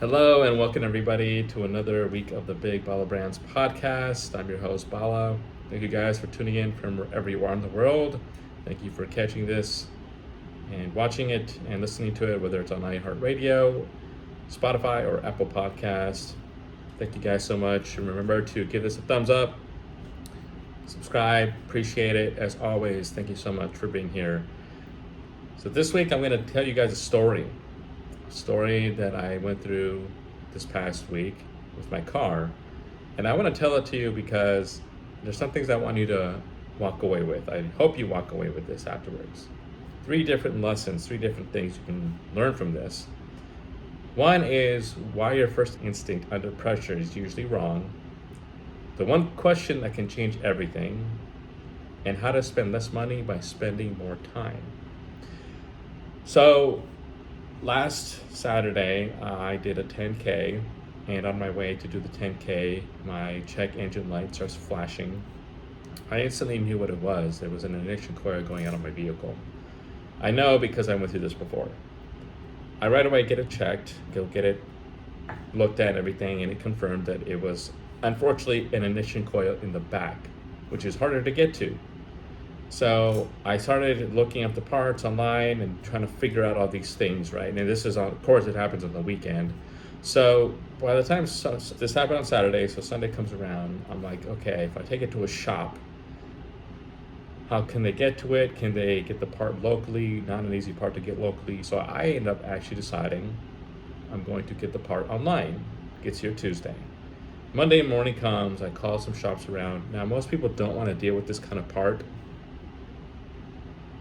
Hello and welcome everybody to another week of the Big Bala Brands podcast. I'm your host Bala. Thank you guys for tuning in from wherever you are in the world. Thank you for catching this and watching it and listening to it, whether it's on iHeartRadio, Spotify, or Apple Podcast. Thank you guys so much. And remember to give this a thumbs up, subscribe, appreciate it. As always, thank you so much for being here. So this week I'm going to tell you guys a story that I went through this past week with my car. And I want to tell it to you because there's some things I want you to walk away with. I hope you walk away with this afterwards. 3 different lessons, 3 different things you can learn from this. One is why your first instinct under pressure is usually wrong. The one question that can change everything. And how to spend less money by spending more time. So, last Saturday, I did a 10K, and on my way to do the 10K, my check engine light starts flashing. I instantly knew what it was. There was an ignition coil going out on my vehicle. I know because I went through this before. I right away get it checked, go get it looked at and everything, and it confirmed that it was, unfortunately, an ignition coil in the back, which is harder to get to. So I started looking up the parts online and trying to figure out all these things, right? And this is, of course, it happens on the weekend. So by the time this happened on Saturday, so Sunday comes around, I'm like, okay, if I take it to a shop, how can they get to it? Can they get the part locally? Not an easy part to get locally. So I end up actually deciding I'm going to get the part online. It gets here Tuesday. Monday morning comes, I call some shops around. Now, most people don't want to deal with this kind of part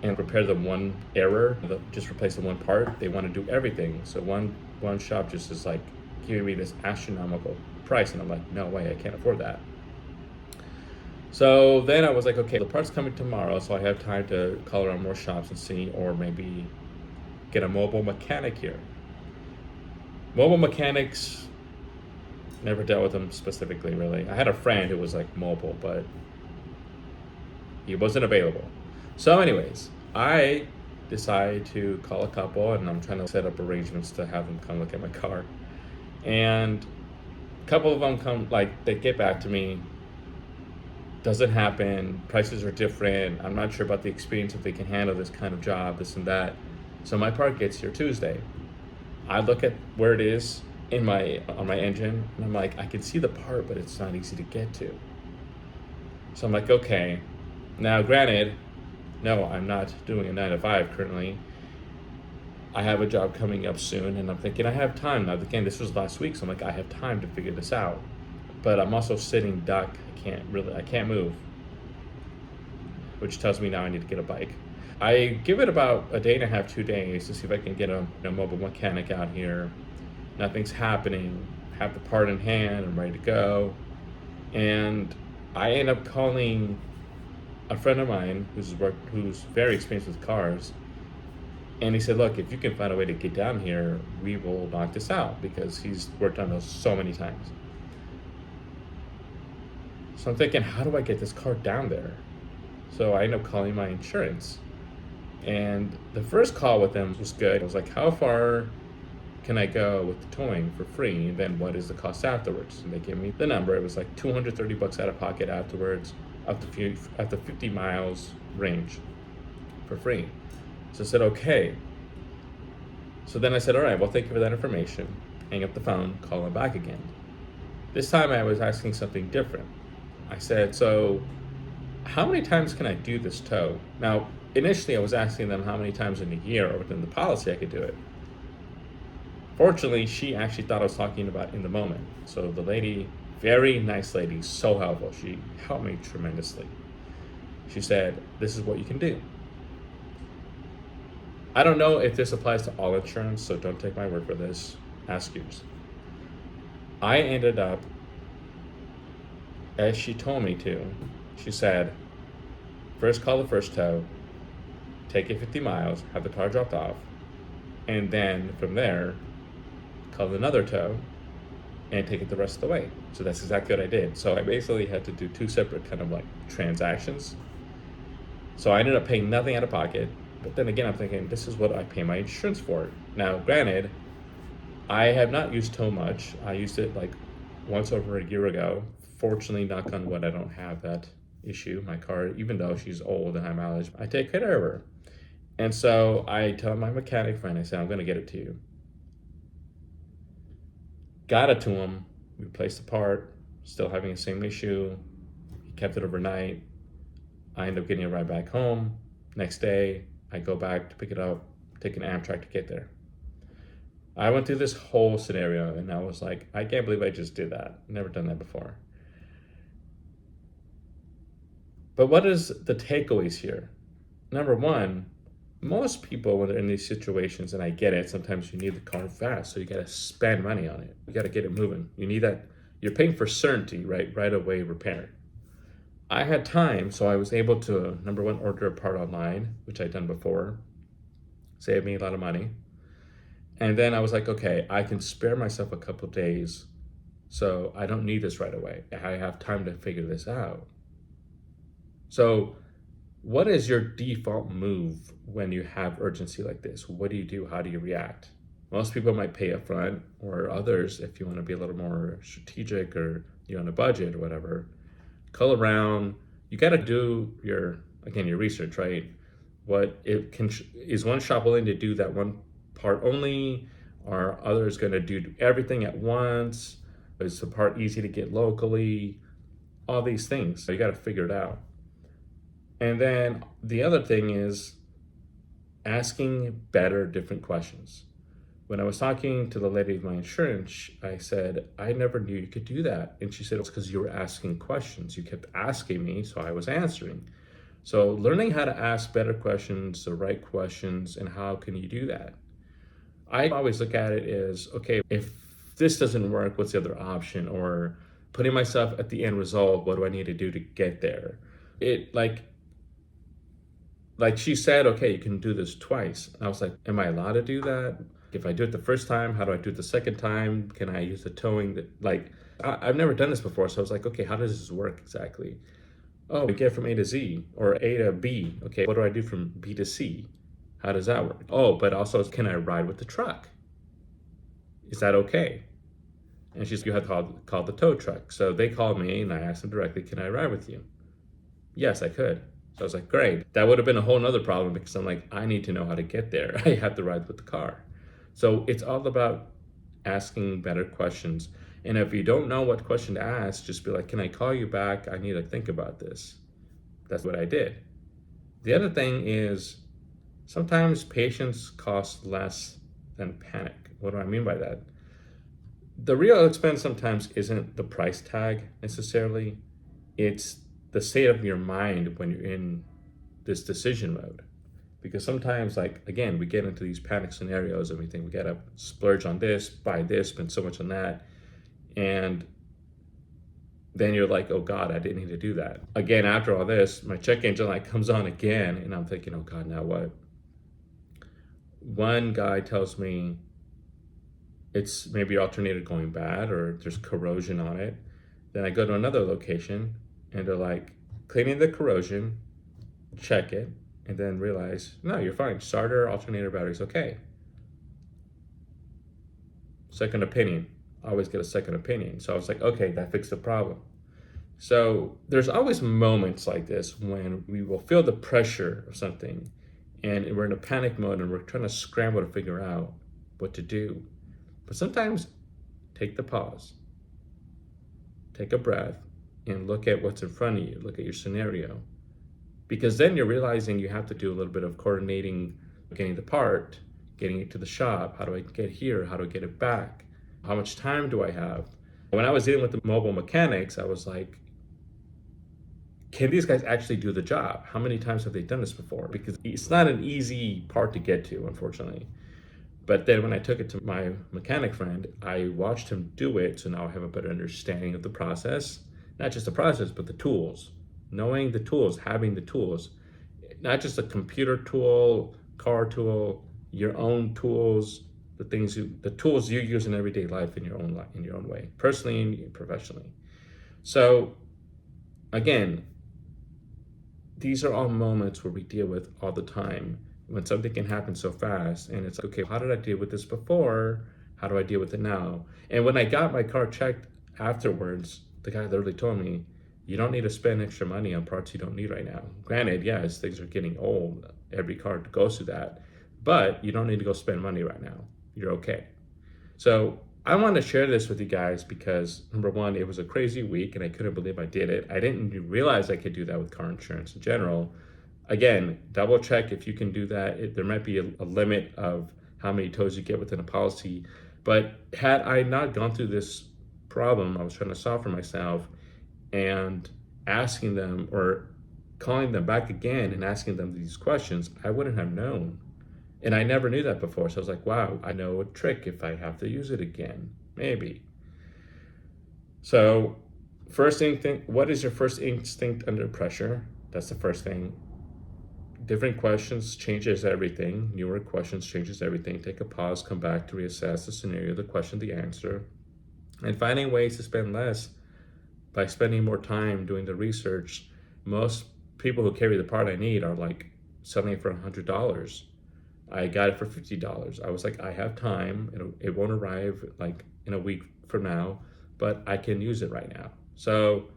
and repair the one error, just replace the one part. They want to do everything. So one shop just is like giving me this astronomical price, and I'm like, no way, I can't afford that. So then I was like, okay, the part's coming tomorrow, so I have time to call around more shops and see, or maybe get a mobile mechanic here. Mobile mechanics, never dealt with them specifically, really. I had a friend who was like mobile, but he wasn't available. So anyways, I decided to call a couple, and I'm trying to set up arrangements to have them come look at my car. And a couple of them come, like, they get back to me. Doesn't happen. Prices are different. I'm not sure about the experience, if they can handle this kind of job, this and that. So my part gets here Tuesday. I look at where it is on my engine, and I'm like, I can see the part, but it's not easy to get to. So I'm like, okay. Now, granted, no, I'm not doing a 9 to 5 currently. I have a job coming up soon, and I'm thinking I have time. Now, again, this was last week, so I'm like, I have time to figure this out. But I'm also sitting duck. I can't move, which tells me now I need to get a bike. I give it about a day and a half, 2 days to see if I can get a mobile mechanic out here. Nothing's happening. Have the part in hand. I'm ready to go. And I end up calling a friend of mine who's very experienced with cars, and he said, look, if you can find a way to get down here, we will knock this out, because he's worked on those so many times. So I'm thinking, how do I get this car down there? So I end up calling my insurance, and the first call with them was good. I was like, how far can I go with the towing for free, and then what is the cost afterwards? And they gave me the number. It was like $230 out of pocket afterwards, up to 50 miles range for free. So I said, okay. So then I said, all right, well, thank you for that information. Hang up the phone, call him back again. This time I was asking something different. I said, so how many times can I do this tow? Now, initially I was asking them how many times in a year or within the policy I could do it. Fortunately, she actually thought I was talking about in the moment. So the lady, very nice lady, so helpful. She helped me tremendously. She said, this is what you can do. I don't know if this applies to all insurance, so don't take my word for this. Ask yours. I ended up, as she told me to, she said, first call the first tow, take it 50 miles, have the car dropped off, and then from there, call another tow, and take it the rest of the way. So that's exactly what I did. So I basically had to do 2 separate kind of like transactions. So I ended up paying nothing out of pocket. But then again, I'm thinking, this is what I pay my insurance for. Now, granted, I have not used tow much. I used it like once over a year ago. Fortunately, knock on wood, I don't have that issue. My car, even though she's old and high mileage, I take care of her. And so I tell my mechanic friend, I say, I'm going to get it to you. Got it to him, replaced the part, still having the same issue. He kept it overnight. I end up getting it right back home. Next day, I go back to pick it up, take an Amtrak to get there. I went through this whole scenario and I was like, I can't believe I just did that. Never done that before. But what is the takeaways here? Number one, most people when they're in these situations, and I get it, sometimes you need the car fast, so you gotta spend money on it. You gotta get it moving. You need that, you're paying for certainty, right away repair. I had time, so I was able to, number one, order a part online, which I'd done before, saved me a lot of money. And then I was like, okay, I can spare myself a couple days, so I don't need this right away. I have time to figure this out. So what is your default move when you have urgency like this? What do you do? How do you react? Most people might pay up front, or others, if you want to be a little more strategic or you're on a budget or whatever, call around. You got to do your research, right? What it can, is one shop willing to do that one part only? Are others going to do everything at once? Is the part easy to get locally? All these things. So you got to figure it out. And then the other thing is asking better, different questions. When I was talking to the lady of my insurance, I said, I never knew you could do that. And she said, it's because you were asking questions. You kept asking me, so I was answering. So learning how to ask better questions, the right questions, and how can you do that? I always look at it as, okay, if this doesn't work, what's the other option? Or putting myself at the end result, what do I need to do to get there? It like she said, okay, you can do this twice. I was like, am I allowed to do that? If I do it the first time, how do I do it the second time? Can I use the towing? I've never done this before. So I was like, okay, how does this work exactly? Oh, we get from A to Z or A to B. Okay, what do I do from B to C? How does that work? Oh, but also, can I ride with the truck? Is that okay? And she's, you have to call the tow truck. So they called me and I asked them directly, can I ride with you? Yes, I could. So I was like, great. That would have been a whole nother problem because I'm like, I need to know how to get there. I have to ride with the car. So it's all about asking better questions. And if you don't know what question to ask, just be like, can I call you back? I need to think about this. That's what I did. The other thing is sometimes patience costs less than panic. What do I mean by that? The real expense sometimes isn't the price tag necessarily. It's the state of your mind when you're in this decision mode. Because sometimes, like, again, we get into these panic scenarios and we think we gotta splurge on this, buy this, spend so much on that. And then you're like, oh God, I didn't need to do that. Again, after all this, my check engine light comes on again and I'm thinking, oh God, now what? One guy tells me it's maybe your alternator going bad or there's corrosion on it. Then I go to another location and they're like, cleaning the corrosion, check it, and then realize, no, you're fine. Starter, alternator, battery's okay. Second opinion. I always get a second opinion. So I was like, okay, that fixed the problem. So there's always moments like this when we will feel the pressure of something and we're in a panic mode and we're trying to scramble to figure out what to do. But sometimes take the pause, take a breath, and look at what's in front of you, look at your scenario. Because then you're realizing you have to do a little bit of coordinating, getting the part, getting it to the shop. How do I get here? How do I get it back? How much time do I have? When I was dealing with the mobile mechanics, I was like, can these guys actually do the job? How many times have they done this before? Because it's not an easy part to get to, unfortunately. But then when I took it to my mechanic friend, I watched him do it. So now I have a better understanding of the process. Not just the process, but the tools. Knowing the tools, having the tools. Not just a computer tool, car tool, your own tools, the tools you use in everyday life in your own way, personally and professionally. So again, these are all moments where we deal with all the time when something can happen so fast and it's like, okay, how did I deal with this before? How do I deal with it now? And when I got my car checked afterwards, the guy literally told me, you don't need to spend extra money on parts you don't need right now. Granted, yes, things are getting old. Every car goes through that. But you don't need to go spend money right now. You're okay. So I want to share this with you guys because number one, it was a crazy week and I couldn't believe I did it. I didn't realize I could do that with car insurance in general. Again, double check if you can do that. There might be a limit of how many tows you get within a policy. But had I not gone through this problem I was trying to solve for myself and asking them or calling them back again and asking them these questions, I wouldn't have known. And I never knew that before. So I was like, wow, I know a trick if I have to use it again, maybe. So first thing, what is your first instinct under pressure? That's the first thing. Different questions changes everything. Newer questions changes everything. Take a pause, come back to reassess the scenario, the question, the answer, and finding ways to spend less by spending more time doing the research. Most people who carry the part I need are like selling it for $100. I got it for $50. I was like, I have time. It won't arrive like in a week from now, but I can use it right now. So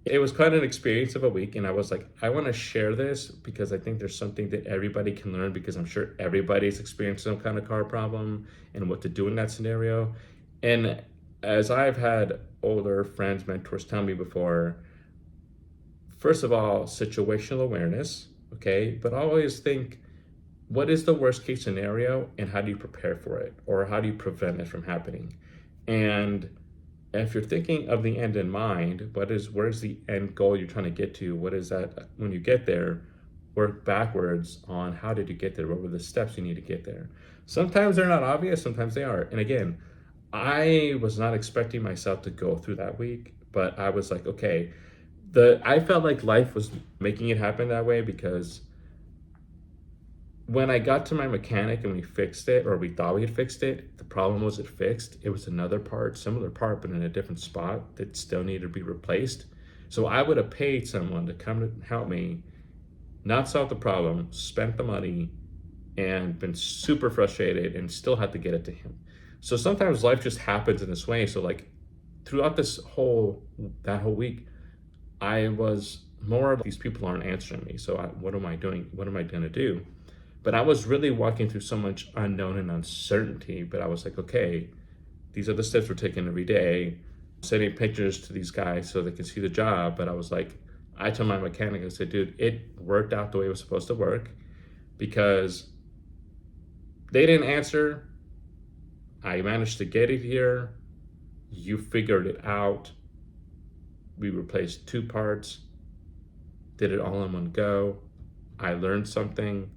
it was quite an experience of a week. And I was like, I want to share this because I think there's something that everybody can learn, because I'm sure everybody's experienced some kind of car problem and what to do in that scenario. And as I've had older friends, mentors tell me before, first of all, situational awareness, okay? But always think, what is the worst case scenario and how do you prepare for it? Or how do you prevent it from happening? And if you're thinking of the end in mind, where's the end goal you're trying to get to? What is that when you get there? Work backwards on how did you get there? What were the steps you need to get there? Sometimes they're not obvious, sometimes they are. And again, I was not expecting myself to go through that week, but I was like, okay, I felt like life was making it happen that way, because when I got to my mechanic and we fixed it, or we thought we had fixed it, the problem wasn't fixed. It was another part, similar part, but in a different spot that still needed to be replaced. So I would have paid someone to come to help me, not solve the problem, spent the money, and been super frustrated and still had to get it to him. So sometimes life just happens in this way. So like throughout that whole week, I was more of, these people aren't answering me. So what am I doing? What am I going to do? But I was really walking through so much unknown and uncertainty. But I was like, okay, these are the steps we're taking every day. Sending pictures to these guys so they can see the job. But I was like, I told my mechanic, I said, dude, it worked out the way it was supposed to work, because they didn't answer. I managed to get it here. You figured it out. We replaced 2 parts, did it all in one go. I learned something.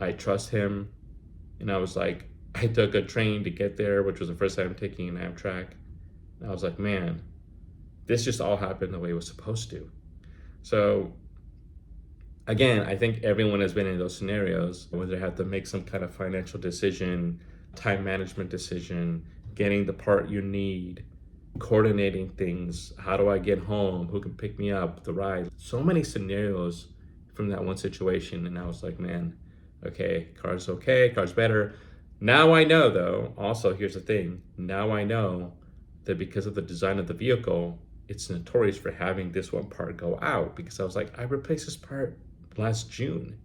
I trust him. And I was like, I took a train to get there, which was the first time taking an Amtrak. And I was like, man, this just all happened the way it was supposed to. So again, I think everyone has been in those scenarios where they have to make some kind of financial decision, time management decision, getting the part you need, coordinating things. How do I get home? Who can pick me up? The ride. So many scenarios from that one situation. And I was like, man, okay, car's better. Now I know though, also here's the thing. Now I know that because of the design of the vehicle, it's notorious for having this one part go out, because I was like, I replaced this part last June.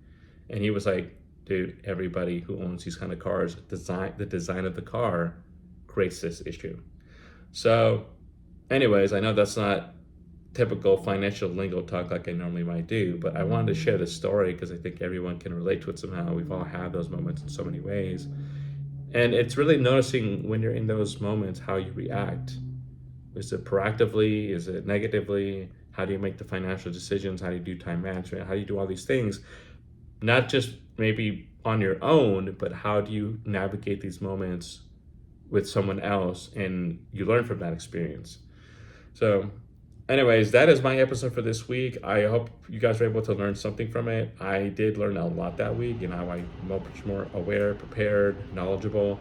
And he was like, dude, everybody who owns these kind of cars, the design of the car creates this issue. So anyways, I know that's not typical financial lingo talk like I normally might do, but I wanted to share this story because I think everyone can relate to it somehow. We've all had those moments in so many ways. And it's really noticing when you're in those moments how you react. Is it proactively? Is it negatively? How do you make the financial decisions? How do you do time management? How do you do all these things? Not just maybe on your own, but how do you navigate these moments with someone else, and you learn from that experience. So anyways, that is my episode for this week. I hope you guys were able to learn something from it. I did learn a lot that week, and now I'm much more aware, prepared, knowledgeable.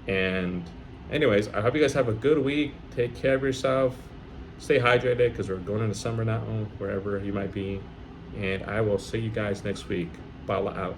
And anyways, I hope you guys have a good week. Take care of yourself. Stay hydrated, because we're going into summer now, wherever you might be. And I will see you guys next week. Bala out.